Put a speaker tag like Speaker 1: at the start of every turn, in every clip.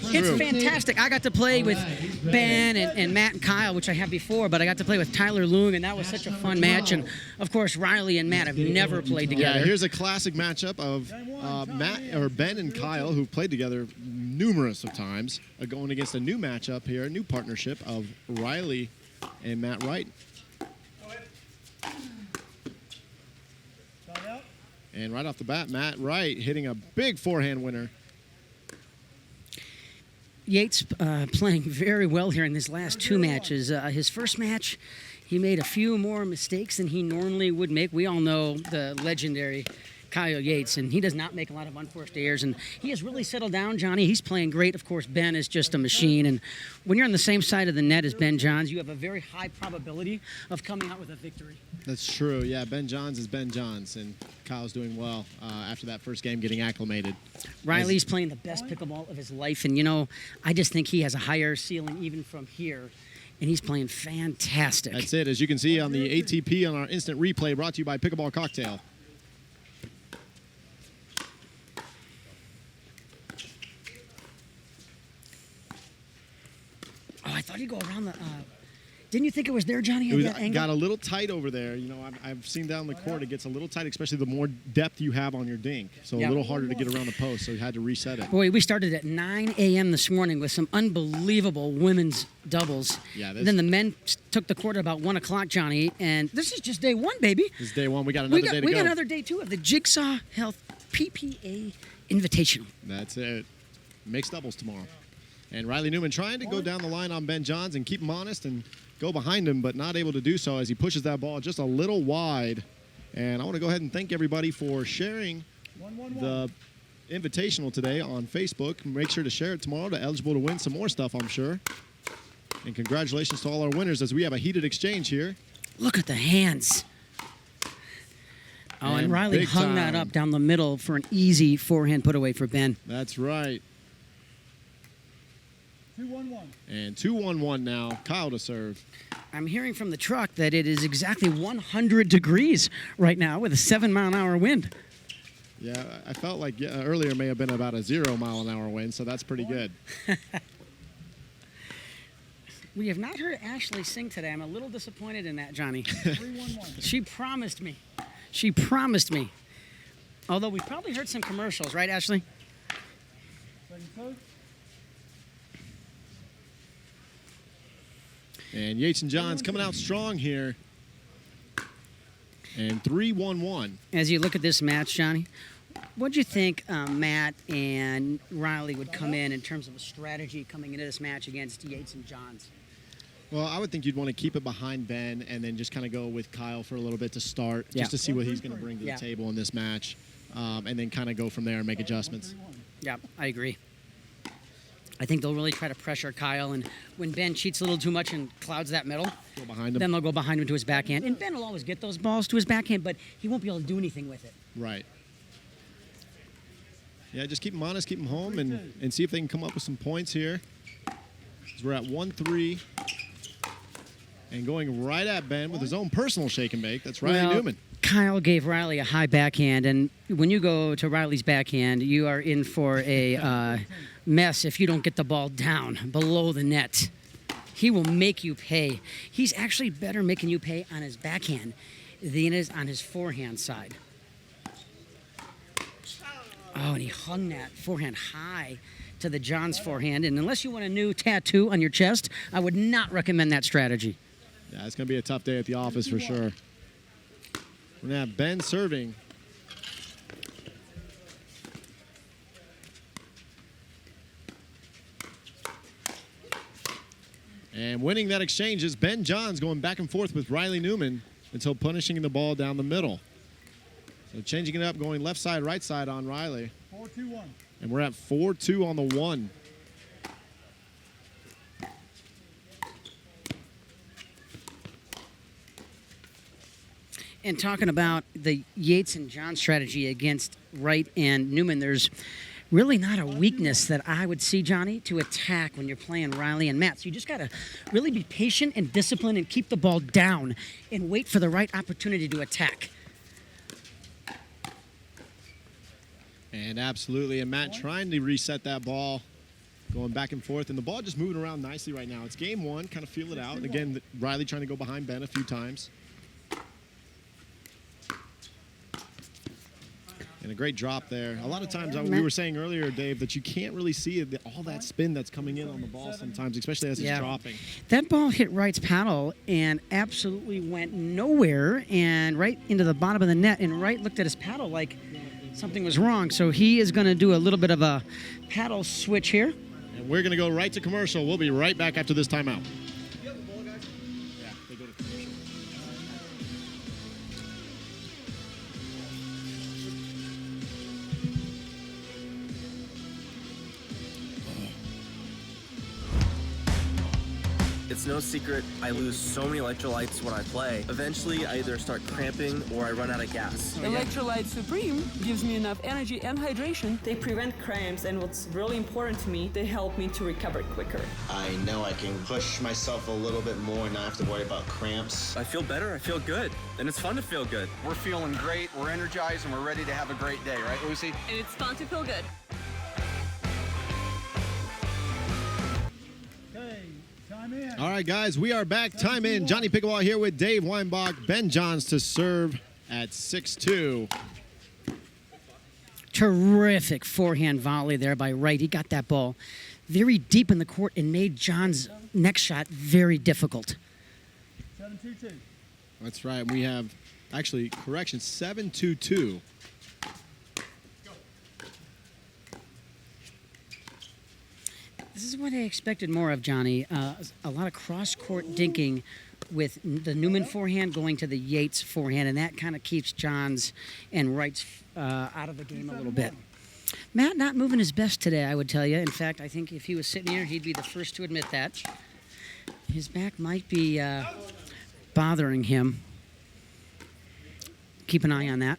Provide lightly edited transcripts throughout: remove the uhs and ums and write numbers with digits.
Speaker 1: It's fantastic. I got to play with Ben and Matt and Kyle, which I have before, but I got to play with Tyler Loong, and that was such a fun match. And, of course, Riley and Matt have never played together.
Speaker 2: Yeah, here's a classic matchup of Ben and Kyle, who've played together numerous of times, going against a new matchup here, a new partnership of Riley and Matt Wright. And right off the bat, Matt Wright hitting a big forehand winner.
Speaker 1: Yates playing very well here in his last two matches. His first match, he made a few more mistakes than he normally would make. We all know the legendary Kyle Yates, and he does not make a lot of unforced errors, and he has really settled down, Johnny. He's playing great. Of course, Ben is just a machine, and when you're on the same side of the net as Ben Johns, you have a very high probability of coming out with a victory.
Speaker 2: That's true. Yeah, Ben Johns is Ben Johns, and Kyle's doing well after that first game getting acclimated.
Speaker 1: Riley's playing the best pickleball of his life, and, you know, I just think he has a higher ceiling even from here, and he's playing fantastic.
Speaker 2: That's it. As you can see on the ATP on our instant replay, brought to you by Pickleball Cocktail.
Speaker 1: Oh, I thought he'd go around the... didn't you think it was there, Johnny?
Speaker 2: It got a little tight over there. You know, I've seen down the court, it gets a little tight, especially the more depth you have on your dink. So a little harder to get around the post, so you had to reset it.
Speaker 1: Boy, we started at 9 a.m. this morning with some unbelievable women's doubles.
Speaker 2: Yeah,
Speaker 1: then the men took the court at about 1 o'clock, Johnny, and this is just day one, baby.
Speaker 2: This is day one. We got another day to go.
Speaker 1: We got another day, too, of the Jigsaw Health PPA Invitational.
Speaker 2: That's it. Mixed doubles tomorrow. And Riley Newman trying to go down the line on Ben Johns and keep him honest and go behind him, but not able to do so as he pushes that ball just a little wide. And I want to go ahead and thank everybody for sharing the Invitational today on Facebook. Make sure to share it tomorrow to eligible to win some more stuff, I'm sure. And congratulations to all our winners as we have a heated exchange here.
Speaker 1: Look at the hands. Oh, and Riley hung that up down the middle for an easy forehand put away for Ben.
Speaker 2: That's right.
Speaker 3: 2-1-1.
Speaker 2: And 2-1-1 now. Kyle to serve.
Speaker 1: I'm hearing from the truck that it is exactly 100 degrees right now with a 7-mile-an-hour wind.
Speaker 2: Yeah, I felt like earlier may have been about a 0-mile-an-hour wind, so that's pretty good.
Speaker 1: We have not heard Ashley sing today. I'm a little disappointed in that, Johnny.
Speaker 3: 3-1-1.
Speaker 1: She promised me. She promised me. Although we probably heard some commercials, right, Ashley?
Speaker 3: Second serve.
Speaker 2: And Yates and Johns coming out strong here. And 3-1-1.
Speaker 1: As you look at this match, Johnny, what do you think Matt and Riley would come in terms of a strategy coming into this match against Yates and Johns?
Speaker 2: Well, I would think you'd want to keep it behind Ben and then just kind of go with Kyle for a little bit to start, just to see what he's going to bring to the table in this match, and then kind of go from there and make adjustments.
Speaker 1: Yeah, I agree. I think they'll really try to pressure Kyle, and when Ben cheats a little too much and clouds that middle,
Speaker 2: Go behind him.
Speaker 1: then they'll go behind him to his backhand. And Ben will always get those balls to his backhand, but he won't be able to do anything with it.
Speaker 2: Right. Yeah, just keep him honest, keep him home, and see if they can come up with some points here. As we're at 1-3. And going right at Ben with his own personal shake and bake. That's Riley Newman.
Speaker 1: Kyle gave Riley a high backhand, and when you go to Riley's backhand, you are in for a mess if you don't get the ball down below the net. He will make you pay. He's actually better making you pay on his backhand than he is on his forehand side. Oh, and he hung that forehand high to the Johns forehand, and unless you want a new tattoo on your chest, I would not recommend that strategy.
Speaker 2: Yeah, it's going to be a tough day at the office for sure. We're going to have Ben serving. And winning that exchange is Ben Johns going back and forth with Riley Newman until punishing the ball down the middle. So changing it up, going left side, right side on Riley.
Speaker 3: 4-2-1.
Speaker 2: And we're at 4-2 on the 1.
Speaker 1: And talking about the Yates and Johns strategy against Wright and Newman, there's really not a weakness that I would see, Johnny, to attack when you're playing Riley and Matt. So you just got to really be patient and disciplined and keep the ball down and wait for the right opportunity to attack.
Speaker 2: And absolutely, and Matt trying to reset that ball. going back and forth, and the ball just moving around nicely right now. It's game one, kind of feel it out. And again, Riley trying to go behind Ben a few times. And a great drop there. A lot of times, we were saying earlier, Dave, that you can't really see all that spin that's coming in on the ball sometimes, especially as it's dropping.
Speaker 1: That ball hit Wright's paddle and absolutely went nowhere and right into the bottom of the net. And Wright looked at his paddle like something was wrong. So he is going to do a little bit of a paddle switch here.
Speaker 2: And we're going to go right to commercial. We'll be right back after this timeout. Yeah, they go to commercial.
Speaker 4: It's no secret I lose so many electrolytes when I play. Eventually, I either start cramping or I run out of gas.
Speaker 5: Electrolyte Supreme gives me enough energy and hydration.
Speaker 6: They prevent cramps, and what's really important to me, they help me to recover quicker.
Speaker 7: I know I can push myself a little bit more and not have to worry about cramps.
Speaker 4: I feel better, I feel good, and it's fun to feel good.
Speaker 8: We're feeling great, we're energized, and we're ready to have a great day, right, Lucy?
Speaker 5: And it's fun to feel good.
Speaker 3: Okay, time in.
Speaker 2: All right, guys, we are back. Time in. Johnny Pickleball here with Dave Weinbach. Ben Johns to serve at 6-2.
Speaker 1: Terrific forehand volley there by Wright. He got that ball very deep in the court and made John's next shot very difficult.
Speaker 3: 7-2-2.
Speaker 2: That's right. We have, actually, correction, 7-2-2.
Speaker 1: This is what I expected more of, Johnny. A lot of cross-court dinking with the Newman forehand going to the Yates forehand, and that kind of keeps John's and Wright's out of the game a little bit. Matt not moving his best today, I would tell you. In fact, I think if he was sitting here, he'd be the first to admit that. His back might be bothering him. Keep an eye on that.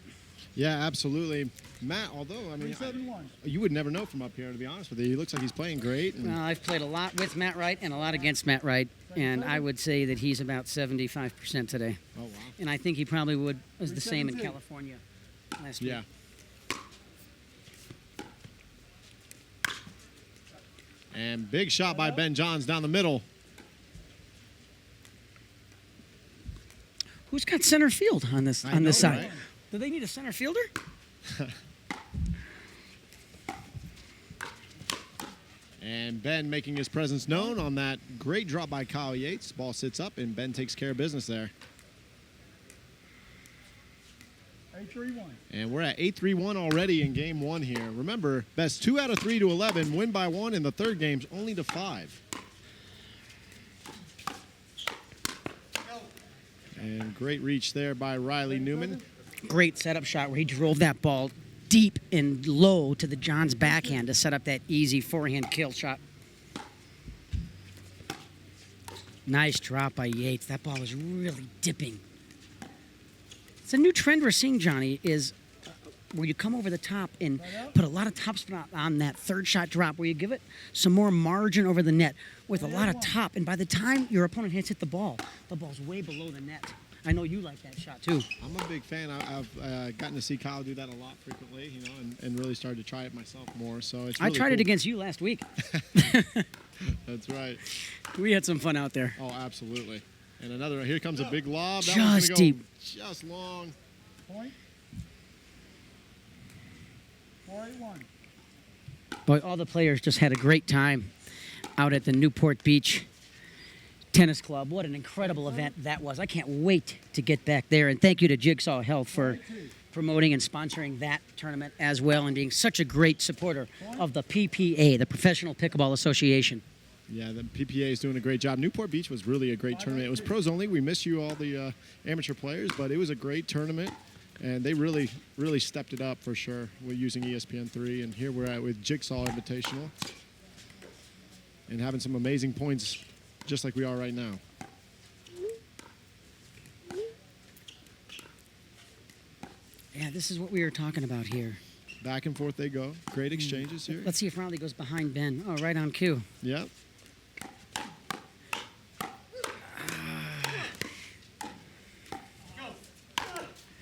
Speaker 2: Yeah, absolutely. Matt, although, I mean,
Speaker 3: 3-7-1.
Speaker 2: you would never know from up here, to be honest with you. He looks like he's playing great. And
Speaker 1: Well, I've played a lot with Matt Wright and a lot against Matt Wright, and I would say that he's about 75% today.
Speaker 2: oh, wow.
Speaker 1: And I think he probably was the same in California last week.
Speaker 2: Yeah. And big shot by Ben Johns down the middle.
Speaker 1: Who's got center field on this
Speaker 2: I
Speaker 1: on this
Speaker 2: know,
Speaker 1: side?
Speaker 2: right?
Speaker 1: Do they need a center fielder?
Speaker 2: And Ben making his presence known on that great drop by Kyle Yates. Ball sits up, and Ben takes care of business there.
Speaker 3: 8-3-1.
Speaker 2: And we're at 8-3-1 already in game one here. Remember, best 2 out of 3 to 11, win by 1 in the third game's only to 5. And great reach there by Riley Newman.
Speaker 1: Great setup shot where he drove that ball deep and low to the Johns backhand to set up that easy forehand kill shot. Nice drop by Yates. That ball was really dipping. It's a new trend we're seeing, Johnny, is where you come over the top and put a lot of topspin on that third shot drop, where you give it some more margin over the net with a lot of top. And by the time your opponent hit the ball's way below the net. I know you like that shot, too.
Speaker 2: I'm a big fan. I've gotten to see Kyle do that a lot frequently, you know, and really started to try it myself more. So it's really
Speaker 1: I tried it
Speaker 2: cool.
Speaker 1: against you last week.
Speaker 2: That's right.
Speaker 1: We had some fun out there.
Speaker 2: Oh, absolutely. And another, here comes a big lob. That
Speaker 1: Just
Speaker 2: one's gonna go
Speaker 1: deep.
Speaker 2: Just long.
Speaker 3: Point. 4-8-1.
Speaker 1: Boy, all the players just had a great time out at the Newport Beach Tennis Club. What an incredible event that was. I can't wait to get back there. And thank you to Jigsaw Health for promoting and sponsoring that tournament as well, and being such a great supporter of the PPA, the Professional Pickleball Association.
Speaker 2: Yeah, the PPA is doing a great job. Newport Beach was really a great tournament. It was pros only. We miss you, all the amateur players, but it was a great tournament, and they really, really stepped it up for sure. We're using ESPN3, and here we're at with Jigsaw Invitational and having some amazing points just like we are right now.
Speaker 1: Yeah, this is what we were talking about here.
Speaker 2: Back and forth they go. Great exchanges here.
Speaker 1: Let's see if Riley goes behind Ben. Oh, right on cue.
Speaker 2: Yep.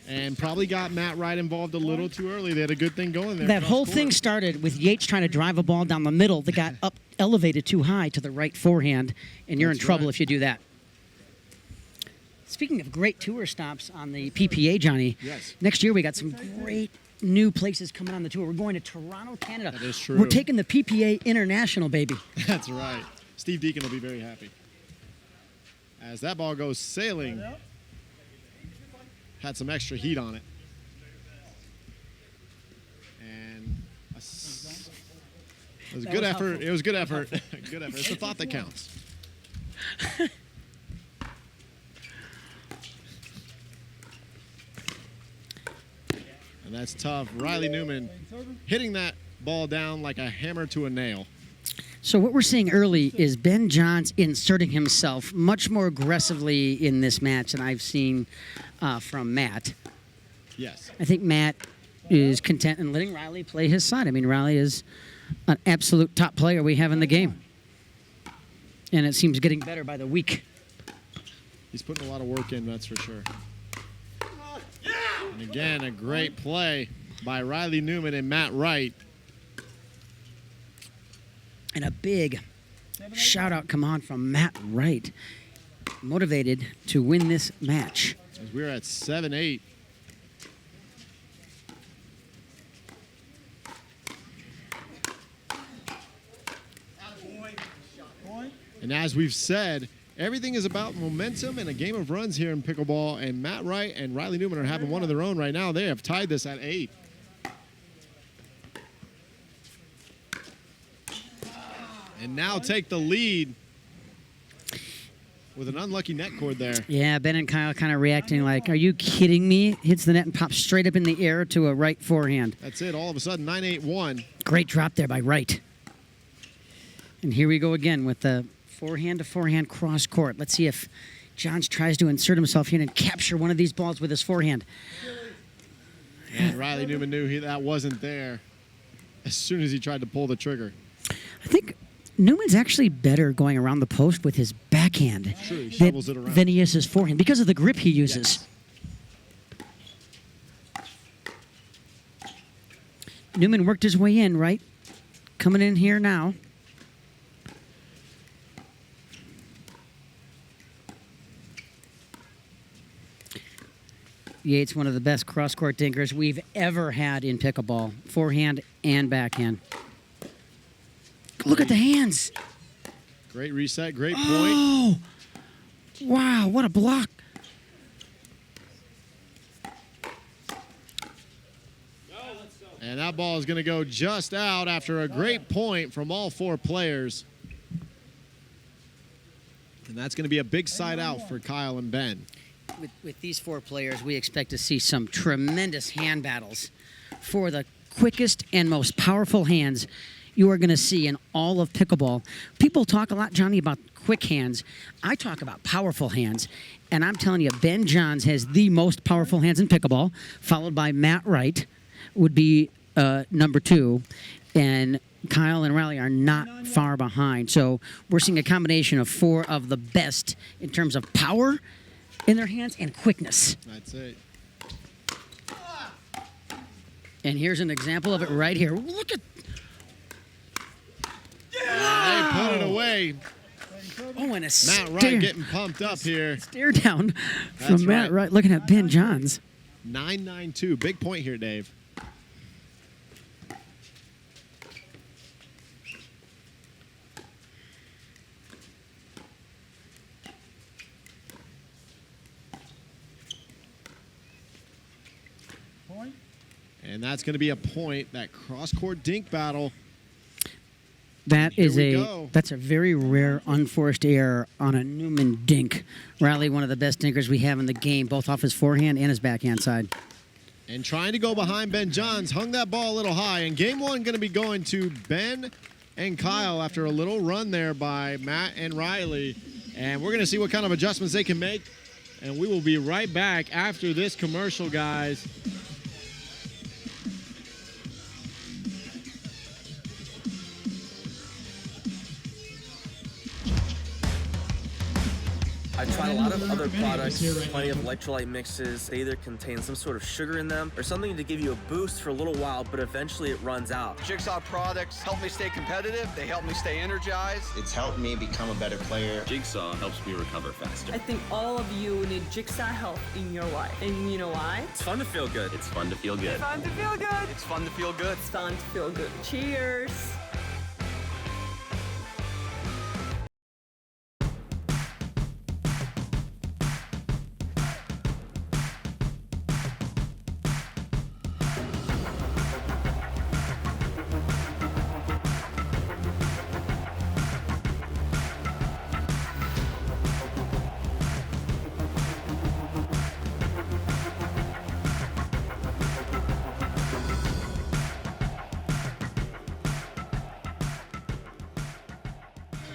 Speaker 2: And probably got Matt Wright involved a little too early. They had a good thing going there.
Speaker 1: That
Speaker 2: cross
Speaker 1: whole
Speaker 2: court.
Speaker 1: thing started with Yates trying to drive a ball down the middle that got up elevated too high to the right forehand, and you're in
Speaker 2: That's
Speaker 1: trouble
Speaker 2: right.
Speaker 1: if you do that. Speaking of great tour stops on the PPA, Johnny,
Speaker 2: Yes.
Speaker 1: next year we got some great new places coming on the tour. We're going to Toronto, Canada.
Speaker 2: That is true.
Speaker 1: We're taking the PPA International, baby.
Speaker 2: That's right. Steve Deacon will be very happy. As that ball goes sailing, had some extra heat on it. And it was a good
Speaker 1: was
Speaker 2: effort.
Speaker 1: helpful.
Speaker 2: It was good effort. Good effort. It's the thought that counts. And that's tough. Riley Newman hitting that ball down like a hammer to a nail.
Speaker 1: So what we're seeing early is Ben Johns inserting himself much more aggressively in this match than I've seen from Matt.
Speaker 2: Yes.
Speaker 1: I think Matt is content in letting Riley play his side. I mean, Riley is an absolute top player we have in the game. And it seems getting better by the week.
Speaker 2: He's putting a lot of work in, that's for sure. And again, a great play by Riley Newman and Matt Wright.
Speaker 1: And a big shout out come on from Matt Wright, motivated to win this match.
Speaker 2: As we're at 7-8. And as we've said, everything is about momentum and a game of runs here in pickleball. And Matt Wright and Riley Newman are having one of their own right now. They have tied this at 8. And now take the lead with an unlucky net cord there.
Speaker 1: Yeah, Ben and Kyle kind of reacting like, are you kidding me? Hits the net and pops straight up in the air to a right forehand.
Speaker 2: That's it. All of a sudden, 9-8-1.
Speaker 1: Great drop there by Wright. And here we go again with the forehand to forehand cross court. Let's see if Johns tries to insert himself in and capture one of these balls with his forehand.
Speaker 2: And Riley Newman knew that wasn't there as soon as he tried to pull the trigger.
Speaker 1: I think Newman's actually better going around the post with his backhand
Speaker 2: True, he shovels it around.
Speaker 1: than he is his forehand because of the grip he uses.
Speaker 2: Yes.
Speaker 1: Newman worked his way in, right? Coming in here now. Yates, one of the best cross-court dinkers we've ever had in pickleball. Forehand and backhand. Look at the hands.
Speaker 2: Great reset, great point.
Speaker 1: Oh! Wow, what a block.
Speaker 2: And that ball is going to go just out after a great point from all 4 players. And that's going to be a big side out for Kyle and Ben.
Speaker 1: With these 4 players, we expect to see some tremendous hand battles for the quickest and most powerful hands you are going to see in all of pickleball. People talk a lot, Johnny, about quick hands. I talk about powerful hands. And I'm telling you, Ben Johns has the most powerful hands in pickleball, followed by Matt Wright, would be number 2. And Kyle and Riley are not far behind. So we're seeing a combination of 4 of the best in terms of power in their hands and quickness.
Speaker 2: That's it.
Speaker 1: And here's an example of it right here. Look at,
Speaker 2: They put it away.
Speaker 1: oh, and a
Speaker 2: Matt Wright getting pumped up here.
Speaker 1: stare down
Speaker 2: That's
Speaker 1: from Matt
Speaker 2: right.
Speaker 1: Wright looking at Ben Johns.
Speaker 2: 9-9-2. Big point here, Dave.
Speaker 3: Point.
Speaker 2: And that's going to be a point, that cross-court dink battle.
Speaker 1: That
Speaker 2: Here
Speaker 1: is
Speaker 2: we go.
Speaker 1: that's a very rare unforced error on a Newman dink. Riley, one of the best dinkers we have in the game, both off his forehand and his backhand side.
Speaker 2: And trying to go behind Ben Johns, hung that ball a little high. And game 1 going to be going to Ben and Kyle after a little run there by Matt and Riley. And we're going to see what kind of adjustments they can make. And we will be right back after this commercial, guys.
Speaker 4: I've tried a lot of other products, plenty of electrolyte mixes. They either contain some sort of sugar in them or something to give you a boost for a little while, but eventually it runs out.
Speaker 8: Jigsaw products help me stay competitive. They help me stay energized.
Speaker 7: It's helped me become a better player.
Speaker 9: Jigsaw helps me recover faster.
Speaker 6: I think all of you need Jigsaw health in your life. And you know why?
Speaker 4: It's fun to feel good.
Speaker 9: It's fun to feel good.
Speaker 6: Fun to feel good.
Speaker 8: It's fun to feel good.
Speaker 6: It's fun to feel good. Cheers.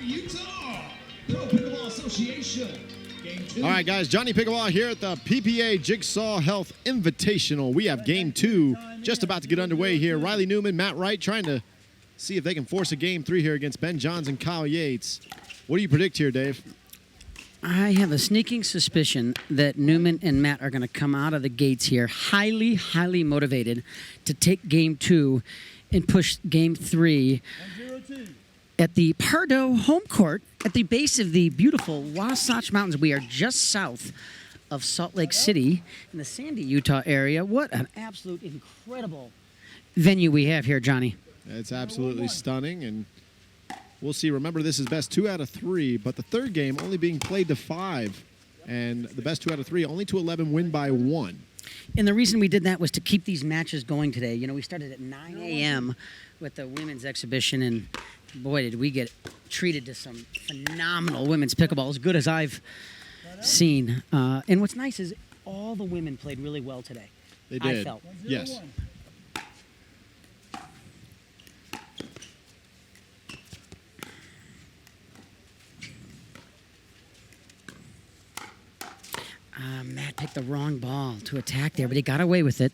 Speaker 10: Utah Pro Pickleball Association. Game 2.
Speaker 2: All right, guys, Johnny Pickleball here at the PPA Jigsaw Health Invitational. We have game 2 just about to get underway here. Riley Newman, Matt Wright trying to see if they can force a game 3 here against Ben Johns and Kyle Yates. What do you predict here, Dave?
Speaker 1: I have a sneaking suspicion that Newman and Matt are going to come out of the gates here highly, highly motivated to take game 2 and push game 3
Speaker 3: 1-0-2.
Speaker 1: at the Pardo home court at the base of the beautiful Wasatch Mountains. We are just south of Salt Lake City in the Sandy, Utah area. What an absolute incredible venue we have here, Johnny.
Speaker 2: It's absolutely stunning, and we'll see. Remember, this is best 2 out of 3, but the third game only being played to 5, and the best 2 out of 3 only to 11 win by 1.
Speaker 1: And the reason we did that was to keep these matches going today. You know, we started at 9 a.m. with the women's exhibition, and boy, did we get treated to some phenomenal women's pickleball, as good as I've seen. And what's nice is all the women played really well today.
Speaker 2: They did.
Speaker 1: I felt.
Speaker 3: 1-0-1.
Speaker 2: Yes.
Speaker 1: Matt picked the wrong ball to attack there, but he got away with it.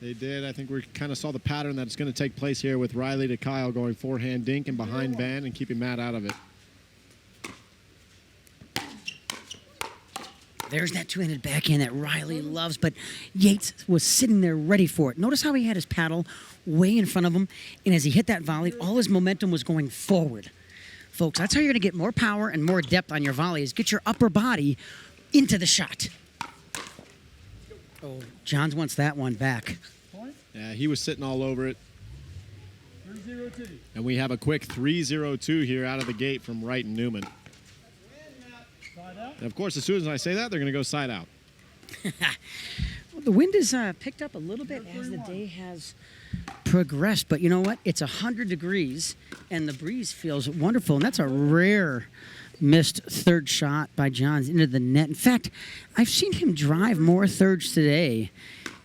Speaker 2: They did. I think we kind of saw the pattern that's going to take place here with Riley to Kyle going forehand dink and behind Ben and keeping Matt out of it.
Speaker 1: There's that two-handed backhand that Riley loves, but Yates was sitting there ready for it. Notice how he had his paddle way in front of him, and as he hit that volley, all his momentum was going forward. Folks, that's how you're going to get more power and more depth on your volley, is get your upper body into the shot. Oh, Johns wants that one back.
Speaker 3: Point.
Speaker 2: Yeah, he was sitting all over it.
Speaker 3: 3-0-2.
Speaker 2: And we have a quick 3-0-2 here out of the gate from Wright and Newman.
Speaker 3: Side out.
Speaker 2: And of course, as soon as I say that, they're going to go side out.
Speaker 1: Well, the wind has picked up a little bit as the day has progressed, but you know what? It's 100 degrees, and the breeze feels wonderful, and that's a rare missed third shot by Johns into the net. In fact, I've seen him drive more thirds today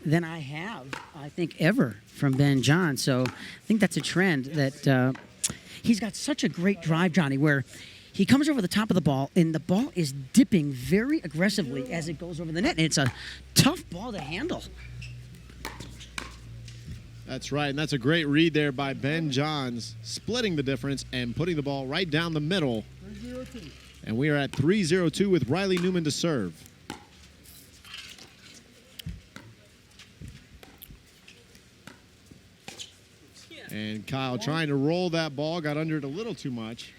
Speaker 1: than I have, I think, ever from Ben Johns. So I think that's a trend that he's got such a great drive, Johnny, where he comes over the top of the ball, and the ball is dipping very aggressively as it goes over the net, and it's a tough ball to handle.
Speaker 2: That's right, and that's a great read there by Ben Johns, splitting the difference and putting the ball right down the middle.
Speaker 3: 3-0-2.
Speaker 2: And we are at 3-0-2 with Riley Newman to serve. And Kyle trying to roll that ball, got under it a little too much.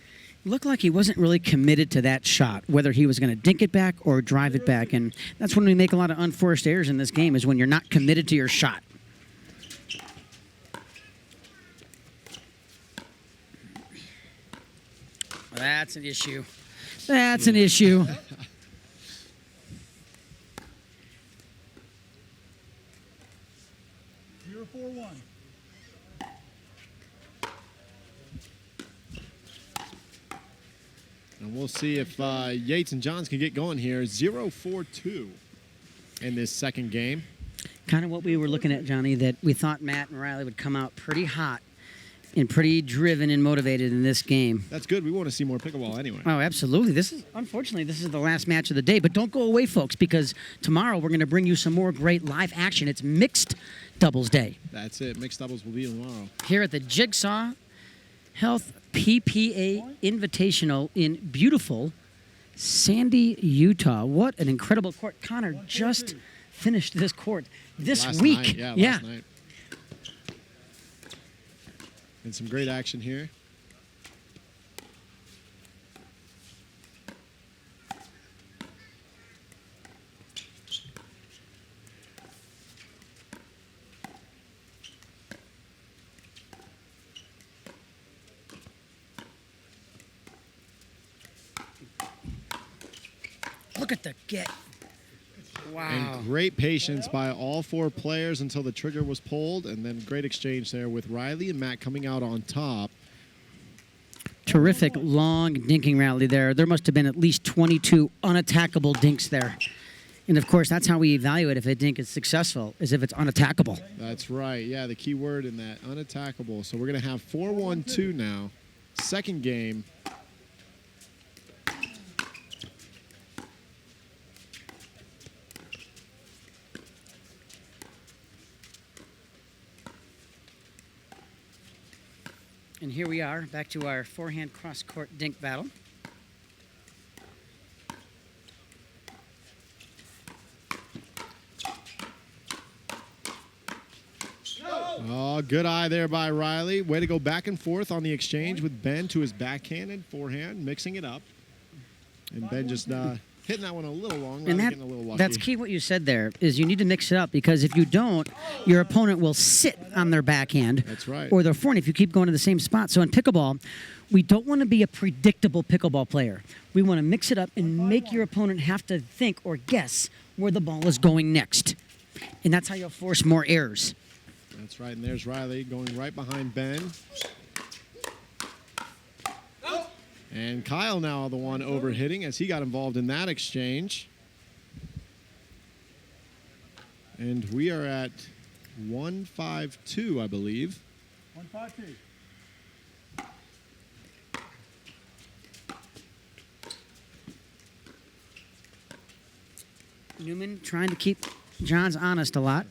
Speaker 1: Looked like he wasn't really committed to that shot, whether he was going to dink it back or drive it back. And that's when we make a lot of unforced errors in this game, is when you're not committed to your shot. That's an issue. That's an issue.
Speaker 3: 0-4-1.
Speaker 2: And we'll see if Yates and Johns can get going here. 0-4-2 in this second game.
Speaker 1: Kind of what we were looking at, Johnny, that we thought Matt and Riley would come out pretty hot and pretty driven and motivated in this game.
Speaker 2: That's good. We want to see more pickleball anyway.
Speaker 1: Oh, absolutely. Unfortunately, this is the last match of the day, but don't go away, folks, because tomorrow we're going to bring you some more great live action. It's mixed doubles day.
Speaker 2: That's it. Mixed doubles will be tomorrow.
Speaker 1: Here at the Jigsaw Health PPA Invitational in beautiful Sandy, Utah. What an incredible court. Connor just finished this court this
Speaker 2: Last
Speaker 1: week.
Speaker 2: night. Yeah, last night. And some great action here.
Speaker 1: Look at the get. Wow.
Speaker 2: And great patience by all 4 players until the trigger was pulled, and then great exchange there with Riley and Matt coming out on top.
Speaker 1: Terrific long dinking rally there. There must have been at least 22 unattackable dinks there. And of course, that's how we evaluate if a dink is successful, is if it's unattackable.
Speaker 2: That's right. Yeah, the key word in that, unattackable. So we're going to have 4-1-2 now. Second game.
Speaker 1: And here we are, back to our forehand cross-court dink battle.
Speaker 2: Oh, good eye there by Riley. Way to go back and forth on the exchange with Ben to his backhand and forehand, mixing it up. And Ben just hitting that one a little long, Riley getting a little lucky.
Speaker 1: That's key what you said there, is you need to mix it up, because if you don't, your opponent will sit on their backhand.
Speaker 2: That's right.
Speaker 1: Or their forehand if you keep going to the same spot. So in pickleball, we don't want to be a predictable pickleball player. We want to mix it up and make your opponent have to think or guess where the ball is going next. And that's how you'll force more errors.
Speaker 2: That's right, and there's Riley going right behind Ben. And Kyle now the one overhitting as he got involved in that exchange. And we are at 1-5-2, I believe.
Speaker 3: 1-5-2.
Speaker 1: Newman trying to keep Johns honest a lot.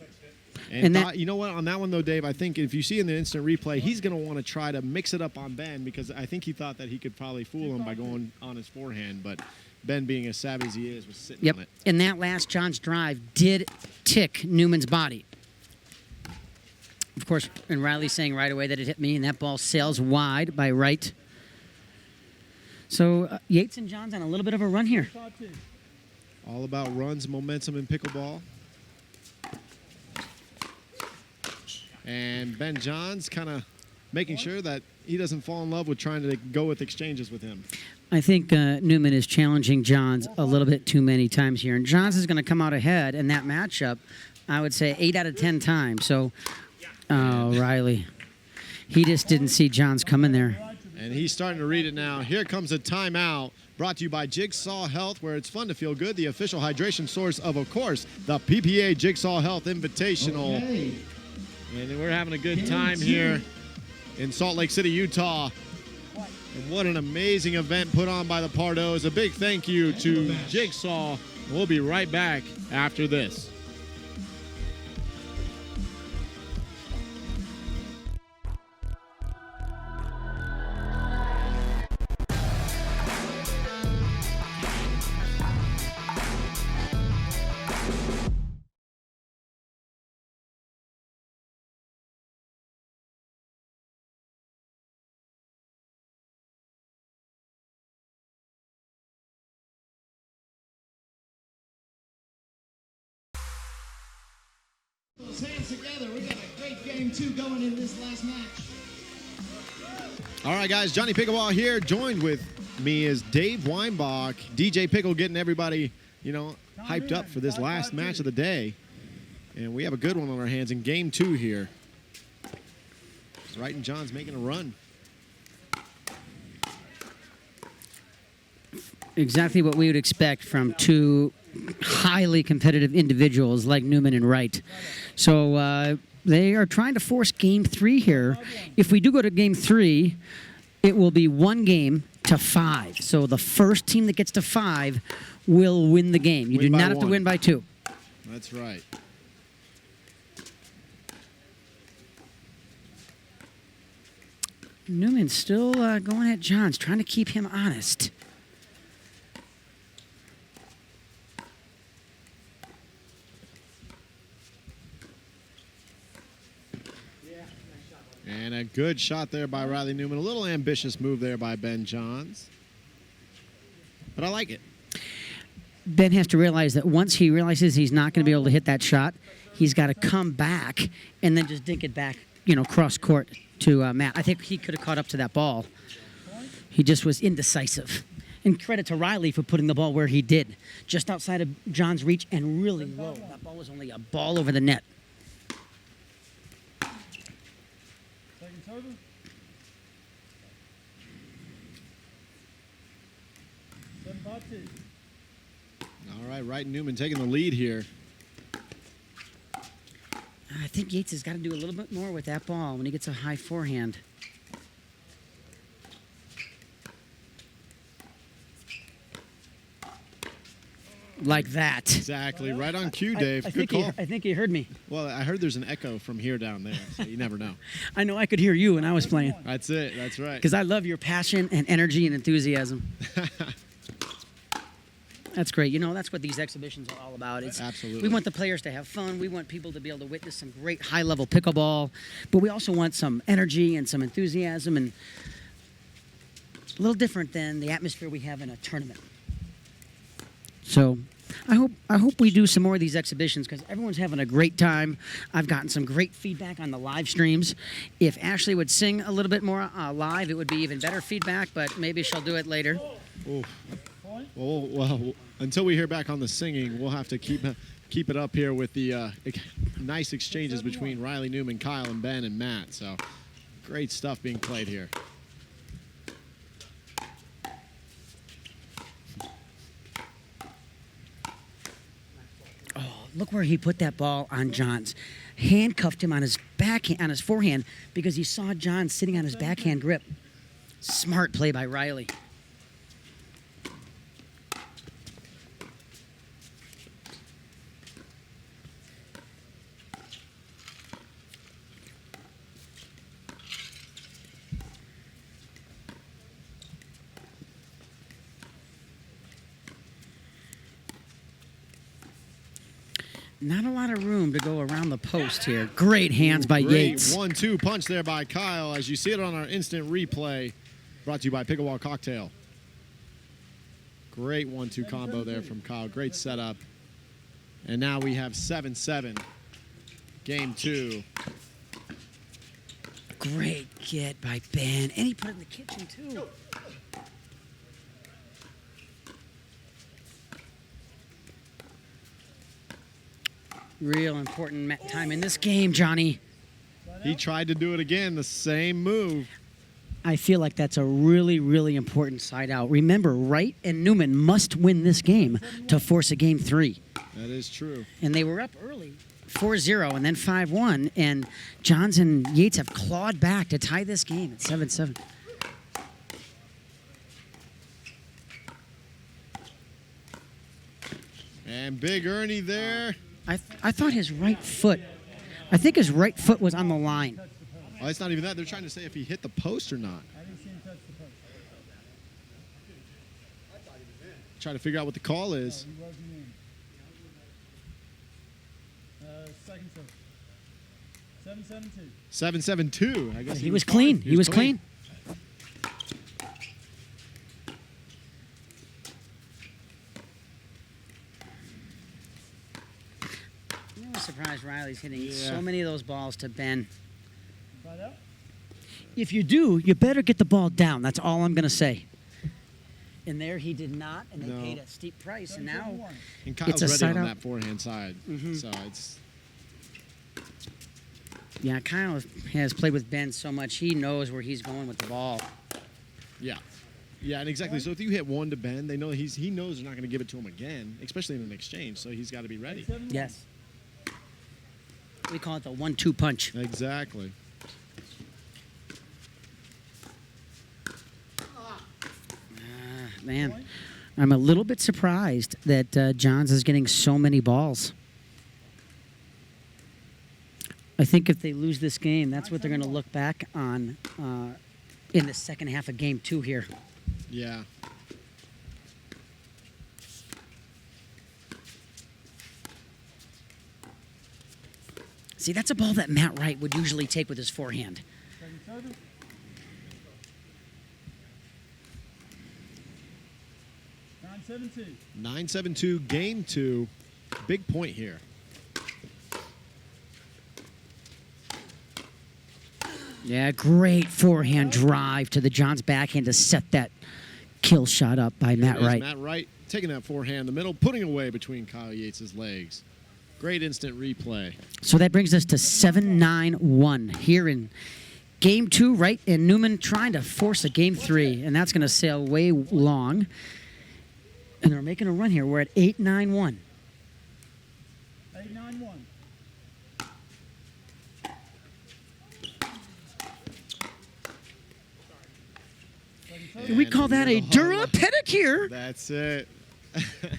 Speaker 2: And that, you know what, on that one though, Dave, I think if you see in the instant replay, he's going to want to try to mix it up on Ben, because I think he thought that he could probably fool him by going on his forehand, but Ben, being as savvy as he is, was sitting on it.
Speaker 1: And that last Johns drive did tick Newman's body. Of course, and Riley saying right away that it hit me, and that ball sails wide by Wright. So Yates and Johns on a little bit of a run here.
Speaker 2: All about runs, momentum in pickleball. And Ben Johns kind of making sure that he doesn't fall in love with trying to go with exchanges with him.
Speaker 1: I think Newman is challenging Johns a little bit too many times here. And Johns is going to come out ahead in that matchup, I would say 8 out of 10 times. So, Riley, he just didn't see Johns coming there.
Speaker 2: And he's starting to read it now. Here comes a timeout brought to you by Jigsaw Health, where it's fun to feel good. The official hydration source of course, the PPA Jigsaw Health Invitational.
Speaker 10: Okay.
Speaker 2: And we're having a good time here in Salt Lake City, Utah. And what an amazing event put on by the Pardos. A big thank you to Jigsaw. We'll be right back after this.
Speaker 10: Those hands together. We got a great game 2 going in this last match.
Speaker 2: All right, guys, Johnny Pickleball here. Joined with me is Dave Weinbach, DJ Pickle, getting everybody, hyped up for this last match of the day. And we have a good one on our hands in game 2 here. Wright and John's making a run.
Speaker 1: Exactly what we would expect from two highly competitive individuals like Newman and Wright. So they are trying to force game 3 here. If we do go to game 3, it will be 1 game to 5. So the first team that gets to 5 will win the game. You do not have to win by 2.
Speaker 2: That's right.
Speaker 1: Newman's still going at Johns, trying to keep him honest.
Speaker 2: And a good shot there by Riley Newman. A little ambitious move there by Ben Johns. But I like it.
Speaker 1: Ben has to realize that once he realizes he's not going to be able to hit that shot, he's got to come back and then just dink it back, cross court to Matt. I think he could have caught up to that ball. He just was indecisive. And credit to Riley for putting the ball where he did, just outside of John's reach and really low. That ball was only a ball over the net.
Speaker 3: Second server. Seven, 5-2.
Speaker 2: All right, Wright and Newman taking the lead here.
Speaker 1: I think Yates has got to do a little bit more with that ball when he gets a high forehand. Like that.
Speaker 2: Exactly. Right on cue, Dave. Good call.
Speaker 1: I think he heard me.
Speaker 2: Well, I heard there's an echo from here down there, so you never know.
Speaker 1: I know I could hear you when I was playing.
Speaker 2: That's it. That's right.
Speaker 1: Because I love your passion and energy and enthusiasm. That's great. That's what these exhibitions are all about.
Speaker 2: Absolutely.
Speaker 1: We want the players to have fun. We want people to be able to witness some great high-level pickleball. But we also want some energy and some enthusiasm, and a little different than the atmosphere we have in a tournament. So I hope we do some more of these exhibitions because everyone's having a great time. I've gotten some great feedback on the live streams. If Ashley would sing a little bit more live, it would be even better feedback, but maybe she'll do it later.
Speaker 2: Oh. Well, until we hear back on the singing, we'll have to keep it up here with the nice exchanges between Riley Newman, Kyle, and Ben and Matt. So great stuff being played here.
Speaker 1: Look where he put that ball on John's. Handcuffed him on his forehand because he saw John sitting on his backhand grip. Smart play by Riley. Not a lot of room to go around the post here. Great hands by Yates.
Speaker 2: 1-2 punch there by Kyle as you see it on our instant replay. Brought to you by Pickleball Cocktail. Great 1-2 combo there from Kyle. Great setup. And now we have 7-7. Game 2.
Speaker 1: Great get by Ben. And he put it in the kitchen, too. Real important time in this game, Johnny.
Speaker 2: He tried to do it again, the same move.
Speaker 1: I feel like that's a really, really important side out. Remember, Wright and Newman must win this game to force a game 3.
Speaker 2: That is true.
Speaker 1: And they were up early, 4-0 and then 5-1. And Johns and Yates have clawed back to tie this game at 7-7.
Speaker 2: And Big Ernie there.
Speaker 1: I thought his right foot, I think his right foot was on the line.
Speaker 2: Oh, it's not even that. They're trying to say if he hit the post or not.
Speaker 3: I didn't see him touch the post.
Speaker 2: Trying to figure out what the call is.
Speaker 3: He wasn't in. Second serve. 7-7-2.
Speaker 2: 7-7-2. I guess
Speaker 1: He was clean. He was clean. I'm surprised Riley's hitting so many of those balls to Ben.
Speaker 3: Side out.
Speaker 1: If you do, you better get the ball down. That's all I'm going to say. And there he did not, and they paid a steep price. And now
Speaker 2: and Kyle's
Speaker 1: it's a
Speaker 2: ready
Speaker 1: side
Speaker 2: on
Speaker 1: out.
Speaker 2: that forehand side. So it's...
Speaker 1: Yeah, Kyle has played with Ben so much. He knows where he's going with the ball.
Speaker 2: Yeah. Yeah, and exactly. So if you hit one to Ben, they know he knows they're not going to give it to him again, especially in an exchange. So he's got to be ready.
Speaker 1: Yes. We call it the 1-2 punch.
Speaker 2: Exactly.
Speaker 1: Man, I'm a little bit surprised that Johns is getting so many balls. I think if they lose this game, that's what they're going to look back on in the second half of game 2 here.
Speaker 2: Yeah.
Speaker 1: See, that's a ball that Matt Wright would usually take with his forehand.
Speaker 3: Second service. 9-7-2.
Speaker 2: 9-7-2, game 2. Big point here.
Speaker 1: Yeah, great forehand drive to the Johns backhand to set that kill shot up by Matt Wright.
Speaker 2: Matt Wright taking that forehand in the middle, putting it away between Kyle Yates' legs. Great instant replay.
Speaker 1: So that brings us to 7-9-1 here in game 2. Wright and Newman trying to force a game 3, and that's going to sail way long. And they're making a run here. We're at 8-9-1.
Speaker 3: 8-9-1.
Speaker 1: We call that a Dura pedicure.
Speaker 2: That's it.
Speaker 3: 8-9-2.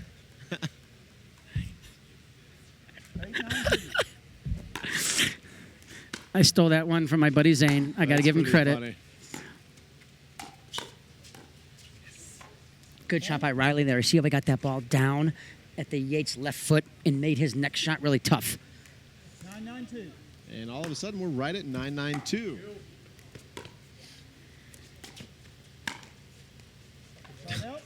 Speaker 1: I stole that one from my buddy Zane. I got to give him credit.
Speaker 2: Funny.
Speaker 1: Good shot by Riley there. See how he got that ball down at the Yates left foot and made his next shot really tough.
Speaker 3: 9-9-2.
Speaker 2: And all of a sudden, we're right at 9-9-2.
Speaker 3: Timeout.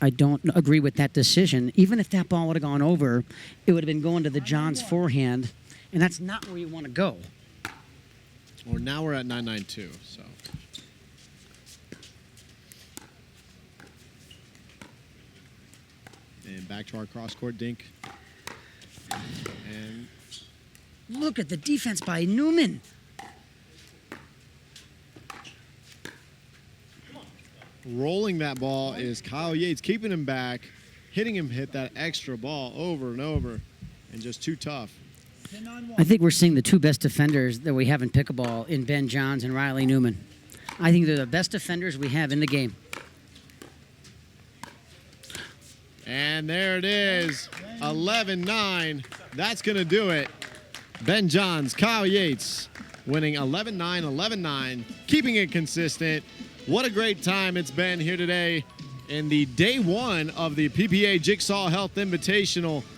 Speaker 1: I don't agree with that decision. Even if that ball would have gone over, it would have been going to the Johns forehand, and that's not where you want to go.
Speaker 2: Well, now we're at 9-9-2. So. And back to our cross-court dink. And
Speaker 1: Look at the defense by Newman.
Speaker 2: rolling that ball is Kyle Yates, keeping him back, hitting him hit that extra ball over and over, and just too tough.
Speaker 3: 10-9-1.
Speaker 1: I think we're seeing the two best defenders that we have in pickleball in Ben Johns and Riley Newman. I think they're the best defenders we have in the game.
Speaker 2: And there it is, 11-9. That's going to do it. Ben Johns, Kyle Yates winning 11-9, 11-9, keeping it consistent. What a great time it's been here today in the day one of the PPA Jigsaw Health Invitational.